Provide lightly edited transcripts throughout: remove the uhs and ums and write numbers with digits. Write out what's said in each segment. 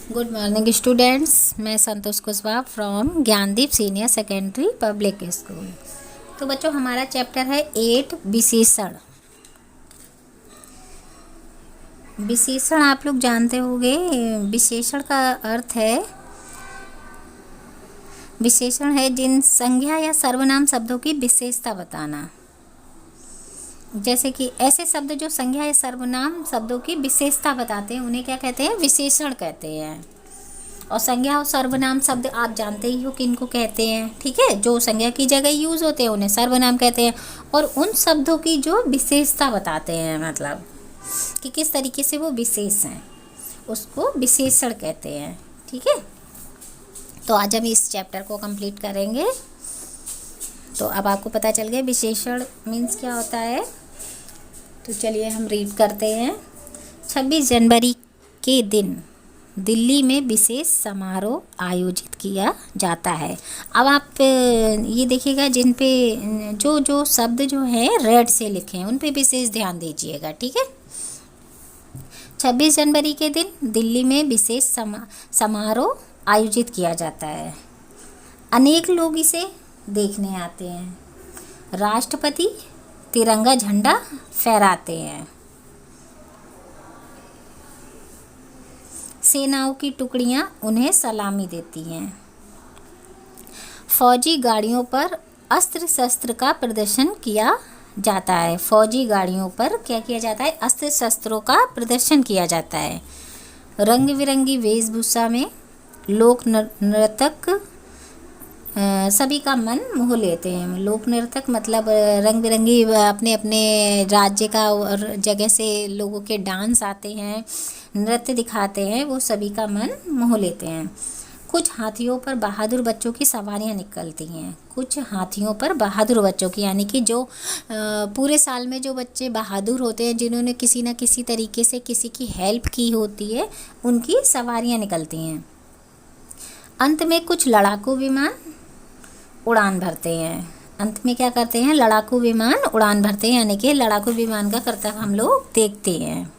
Good morning students. मैं Santosh Kushwaha from Gyandeep senior secondary public school. तो बच्चों, हमारा चैप्टर है 8 विशेषण। विशेषण आप लोग जानते होंगे। विशेषण का अर्थ है, विशेषण है जिन संज्ञा या सर्वनाम शब्दों की विशेषता बताना। जैसे कि ऐसे शब्द जो संज्ञा या सर्वनाम शब्दों की विशेषता बताते हैं उन्हें क्या कहते हैं? विशेषण कहते हैं। और संज्ञा और सर्वनाम शब्द आप जानते ही हो किनको कहते हैं, ठीक है। जो संज्ञा की जगह यूज होते हैं उन्हें सर्वनाम कहते हैं, और उन शब्दों की जो विशेषता बताते हैं, मतलब कि किस तरीके से वो विशेष हैं, उसको विशेषण कहते हैं, ठीक है। तो आज हम इस चैप्टर को कंप्लीट करेंगे। तो अब आपको पता चल गया विशेषण मीन्स क्या होता है। तो चलिए हम रीड करते हैं। 26 जनवरी के दिन दिल्ली में विशेष समारोह आयोजित किया जाता है। अब आप ये देखिएगा, जिन पे जो जो शब्द जो हैं रेड से लिखे हैं उन पे विशेष ध्यान दीजिएगा, ठीक है। 26 जनवरी के दिन दिल्ली में विशेष समारोह आयोजित किया जाता है। अनेक लोग इसे देखने आते हैं। राष्ट्रपति तिरंगा झंडा फहराते हैं। सेनाओं की टुकड़ियां उन्हें सलामी देती हैं। फौजी गाड़ियों पर अस्त्र शस्त्र का प्रदर्शन किया जाता है। फौजी गाड़ियों पर क्या किया जाता है? अस्त्र शस्त्रों का प्रदर्शन किया जाता है। रंग बिरंगी वेशभूषा में लोक नर्तक सभी का मन मोह लेते हैं। लोक नर्तक मतलब रंग बिरंगी अपने अपने राज्य का और जगह से लोगों के डांस आते हैं, नृत्य दिखाते हैं, वो सभी का मन मोह लेते हैं। कुछ हाथियों पर बहादुर बच्चों की सवारियां निकलती हैं। कुछ हाथियों पर बहादुर बच्चों की, यानी कि जो पूरे साल में जो बच्चे बहादुर होते हैं, जिन्होंने किसी न किसी तरीके से किसी की हेल्प की होती है, उनकी सवारियां निकलती हैं। अंत में कुछ लड़ाकू विमान उड़ान भरते हैं। अंत में क्या करते हैं? लड़ाकू विमान उड़ान भरते हैं, यानी कि लड़ाकू विमान का करतब हम लोग देखते हैं।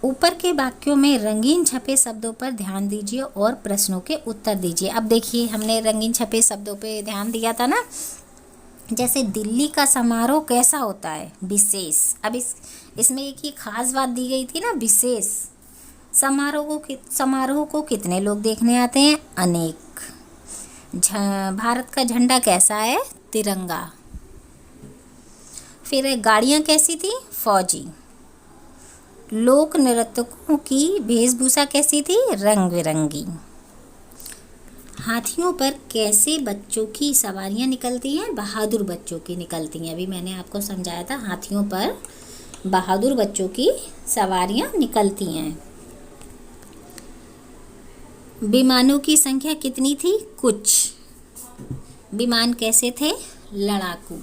ऊपर के वाक्यों में रंगीन छपे शब्दों पर ध्यान दीजिए और प्रश्नों के उत्तर दीजिए। अब देखिए, हमने रंगीन छपे शब्दों पे ध्यान दिया था ना। जैसे दिल्ली का समारोह कैसा होता है? विशेष। अब इसमें एक ही खास बात दी गई थी ना, विशेष। समारोह को कितने लोग देखने आते हैं? अनेक। भारत का झंडा कैसा है? तिरंगा। फिर गाड़ियां कैसी थी? फौजी। लोक नर्तकों की वेशभूषा कैसी थी? रंग बिरंगी। हाथियों पर कैसे बच्चों की सवारियां निकलती हैं? बहादुर बच्चों की निकलती हैं। अभी मैंने आपको समझाया था, हाथियों पर बहादुर बच्चों की सवारियां निकलती हैं। विमानों की संख्या कितनी थी? कुछ। विमान कैसे थे? लड़ाकू,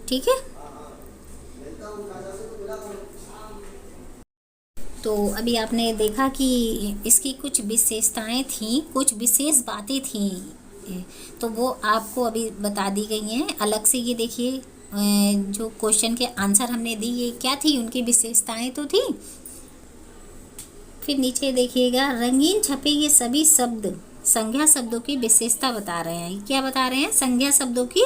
ठीक है। तो अभी आपने देखा कि इसकी कुछ विशेषताएं थीं, कुछ विशेष बातें थीं, तो वो आपको अभी बता दी गई हैं अलग से। ये देखिए, जो क्वेश्चन के आंसर हमने दी, ये क्या थी? उनकी विशेषताएं तो थी। फिर नीचे देखिएगा, रंगीन छपे ये सभी शब्द संज्ञा शब्दों की विशेषता बता रहे हैं। क्या बता रहे हैं? संज्ञा शब्दों की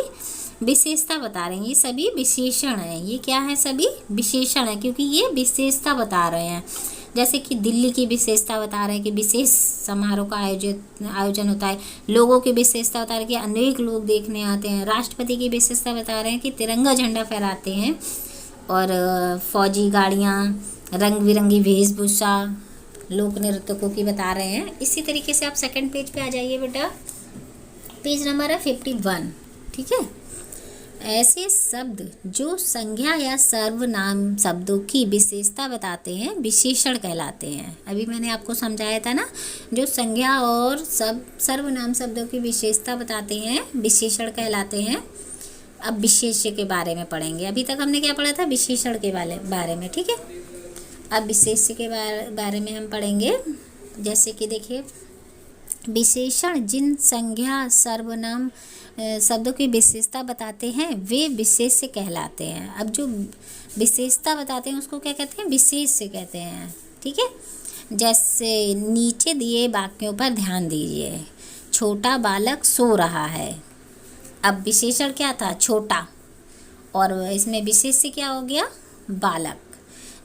विशेषता बता रहे हैं। ये सभी विशेषण हैं। ये क्या है? सभी विशेषण है, क्योंकि ये विशेषता बता रहे हैं। जैसे कि दिल्ली की विशेषता बता रहे हैं कि विशेष समारोह का आयोजन होता है। लोगों की विशेषता बता रहे हैं कि अनेक लोग देखने आते हैं। राष्ट्रपति की विशेषता बता रहे हैं कि तिरंगा झंडा फहराते हैं। और फौजी गाड़ियाँ, रंग बिरंगी वेशभूषा, लोक नर्तकों की बता रहे हैं। इसी तरीके से आप सेकंड पेज पे आ जाइए बेटा। पेज नंबर है 51, ठीक है। ऐसे शब्द जो संज्ञा या सर्वनाम शब्दों की विशेषता बताते हैं विशेषण कहलाते हैं। अभी मैंने आपको समझाया था ना, जो संज्ञा और सर्वनाम शब्दों की विशेषता बताते हैं विशेषण कहलाते हैं। अब विशेष्य के बारे में पढ़ेंगे। अभी तक हमने क्या पढ़ा था? विशेषण के बारे में, ठीक है। अब विशेष्य के बारे में हम पढ़ेंगे। जैसे कि देखिए, विशेषण जिन संज्ञा सर्वनाम शब्दों की विशेषता बताते हैं वे विशेष्य कहलाते हैं। अब जो विशेषता बताते हैं उसको क्या कहते हैं? विशेष्य कहते हैं। ठीक है, जैसे नीचे दिए वाक्यों पर ध्यान दीजिए। छोटा बालक सो रहा है। अब विशेषण क्या था? छोटा, और इसमें विशेष्य क्या हो गया? बालक।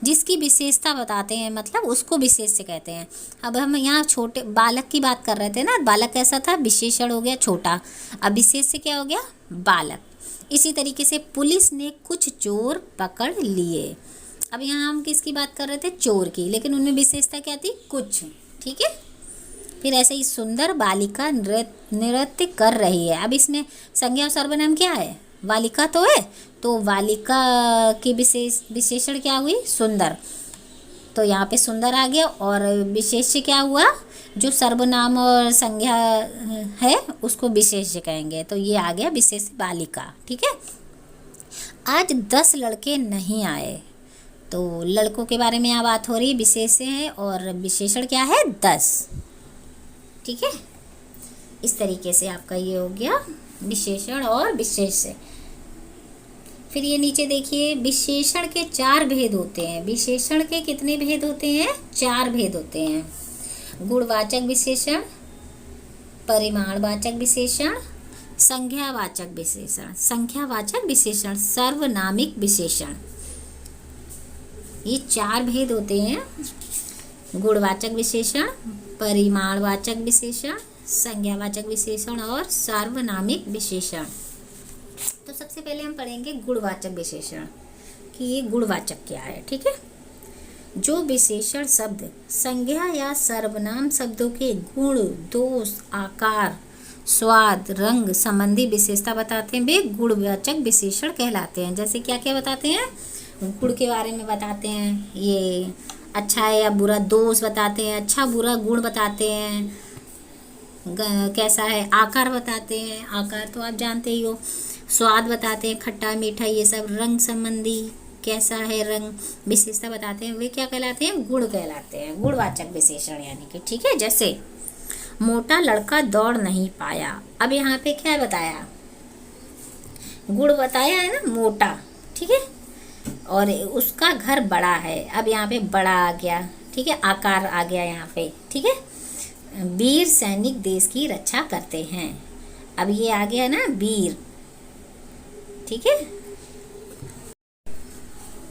जिसकी विशेषता बताते हैं मतलब उसको विशेष्य कहते हैं। अब हम यहाँ छोटे बालक की बात कर रहे थे ना, बालक कैसा था? विशेषण हो गया छोटा, अब विशेष्य क्या हो गया? बालक। इसी तरीके से पुलिस ने कुछ चोर पकड़ लिए। अब यहाँ हम किसकी बात कर रहे थे? चोर की, लेकिन उनमें विशेषता क्या थी? कुछ। ठीक है, फिर ऐसे ही सुंदर बालिका नृत्य कर रही है। अब इसमें संज्ञा और सर्वनाम क्या है? बालिका तो है, तो बालिका की विशेषण क्या हुई? सुंदर। तो यहाँ पे सुंदर आ गया, और विशेष्य क्या हुआ? जो सर्वनाम और संज्ञा है उसको विशेष्य कहेंगे, तो ये आ गया विशेष्य बालिका। ठीक है, आज 10 लड़के नहीं आए। तो लड़कों के बारे में यहाँ बात हो रही है, विशेष्य है, और विशेषण क्या है? 10। ठीक है, इस तरीके से आपका ये हो गया विशेषण और विशेष्य। फिर ये नीचे देखिए, विशेषण के 4 भेद होते हैं। विशेषण के कितने भेद होते हैं? 4 भेद होते हैं। गुणवाचक विशेषण, परिमाणवाचक विशेषण, संख्यावाचक विशेषण, संख्यावाचक विशेषण, सर्वनामिक विशेषण। ये 4 भेद होते हैं। गुणवाचक विशेषण, परिमाणवाचक विशेषण, संज्ञावाचक विशेषण और सार्वनामिक विशेषण। तो सबसे पहले हम पढ़ेंगे गुणवाचक विशेषण कि ये गुणवाचक क्या है। ठीक है, जो विशेषण शब्द संज्ञा या सर्वनाम शब्दों के गुण, दोष, आकार, स्वाद, रंग संबंधी विशेषता बताते हैं वे गुणवाचक विशेषण कहलाते हैं। जैसे क्या क्या बताते हैं? गुण के बारे में बताते हैं, ये अच्छा है या बुरा, दोष बताते हैं, अच्छा बुरा गुण बताते हैं, कैसा है आकार बताते हैं, आकार तो आप जानते ही हो, स्वाद बताते हैं, खट्टा मीठा ये सब, रंग संबंधी कैसा है रंग विशेषता बताते हैं, वे क्या कहलाते हैं? गुण कहलाते हैं, गुणवाचक विशेषण यानी कि। ठीक है, जैसे मोटा लड़का दौड़ नहीं पाया। अब यहाँ पे क्या बताया? गुण बताया है ना, मोटा। ठीक है, और उसका घर बड़ा है। अब यहाँ पे बड़ा आ गया। ठीक है, आकार आ गया यहाँ पे। ठीक है, वीर सैनिक देश की रक्षा करते हैं। अब ये आ गया ना वीर। ठीक है,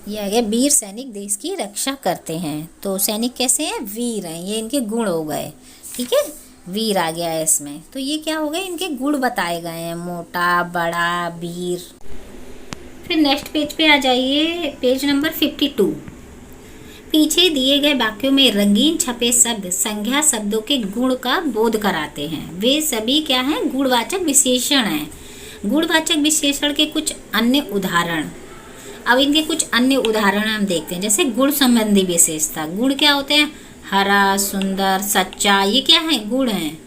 ये आ गया वीर सैनिक देश की रक्षा करते हैं। तो सैनिक कैसे हैं? वीर हैं, ये इनके गुण हो गए। ठीक है, वीर आ गया है इसमें, तो ये क्या हो गए? इनके गुण बताए गए हैं, मोटा, बड़ा, वीर। फिर नेक्स्ट पेज पे आ जाइए, पेज नंबर 52। पीछे दिए गए वाक्यों में रंगीन छपे शब्द संज्ञा शब्दों के गुण का बोध कराते हैं। वे सभी क्या हैं? गुणवाचक विशेषण हैं। गुणवाचक विशेषण के कुछ अन्य उदाहरण। अब इनके कुछ अन्य उदाहरण हम देखते हैं। जैसे गुण संबंधी विशेषता। गुण क्या होते हैं? हरा, सुंदर, सच्चा, ये क्या है? गुण हैं।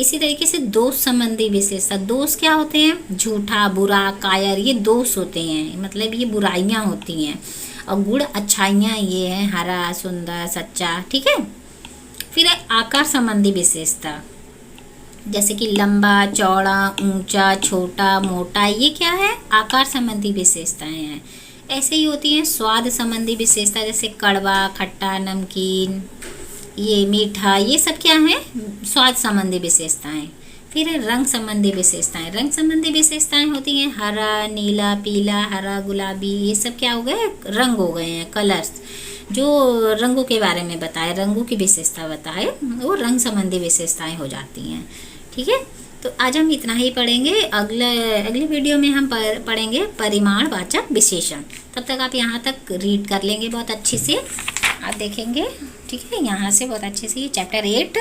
इसी तरीके से दोष संबंधी विशेषता। दोष क्या होते हैं? झूठा, बुरा, कायर, ये दोष होते हैं, मतलब ये बुराइयां होती हैं। और गुण अच्छाइयाँ ये हैं, हरा, सुंदर, सच्चा। ठीक है, फिर आकार संबंधी विशेषता, जैसे कि लंबा, चौड़ा, ऊंचा, छोटा, मोटा, ये क्या है? आकार संबंधी विशेषताएं हैं। ऐसे ही होती हैं स्वाद संबंधी विशेषता, जैसे कड़वा, खट्टा, नमकीन, ये मीठा, ये सब क्या है? स्वाद संबंधी विशेषताएं। फिर रंग संबंधी विशेषताएं। रंग संबंधी विशेषताएं होती हैं हरा, नीला, पीला, हरा, गुलाबी, ये सब क्या हो गए? रंग हो गए हैं, कलर्स। जो रंगों के बारे में बताए, रंगों की विशेषता बताए, वो रंग संबंधी विशेषताएं हो जाती हैं। ठीक है, तो आज हम इतना ही पढ़ेंगे। अगले वीडियो में हम पढ़ेंगे परिमाणवाचक विशेषण। तब तक आप यहाँ तक रीड कर लेंगे बहुत अच्छे से, आप देखेंगे। ठीक है, यहाँ से बहुत अच्छे से ये चैप्टर 8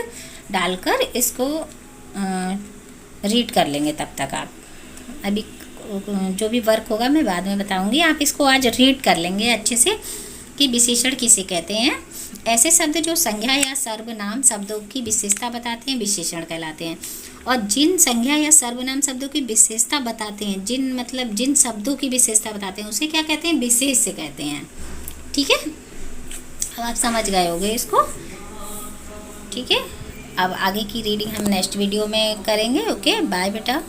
डालकर इसको रीड कर लेंगे। तब तक आप अभी जो भी वर्क होगा मैं बाद में बताऊंगी, आप इसको आज रीड कर लेंगे अच्छे से कि विशेषण किसे कहते हैं। ऐसे शब्द जो संज्ञा या सर्वनाम शब्दों की विशेषता बताते हैं विशेषण कहलाते हैं। और जिन संज्ञा या सर्वनाम शब्दों की विशेषता बताते हैं, जिन शब्दों की विशेषता बताते हैं उसे क्या कहते हैं? विशेष्य कहते हैं। ठीक है, अब आप समझ गए होंगे इसको। ठीक है, अब आगे की रीडिंग हम नेक्स्ट वीडियो में करेंगे। ओके, बाय बेटा।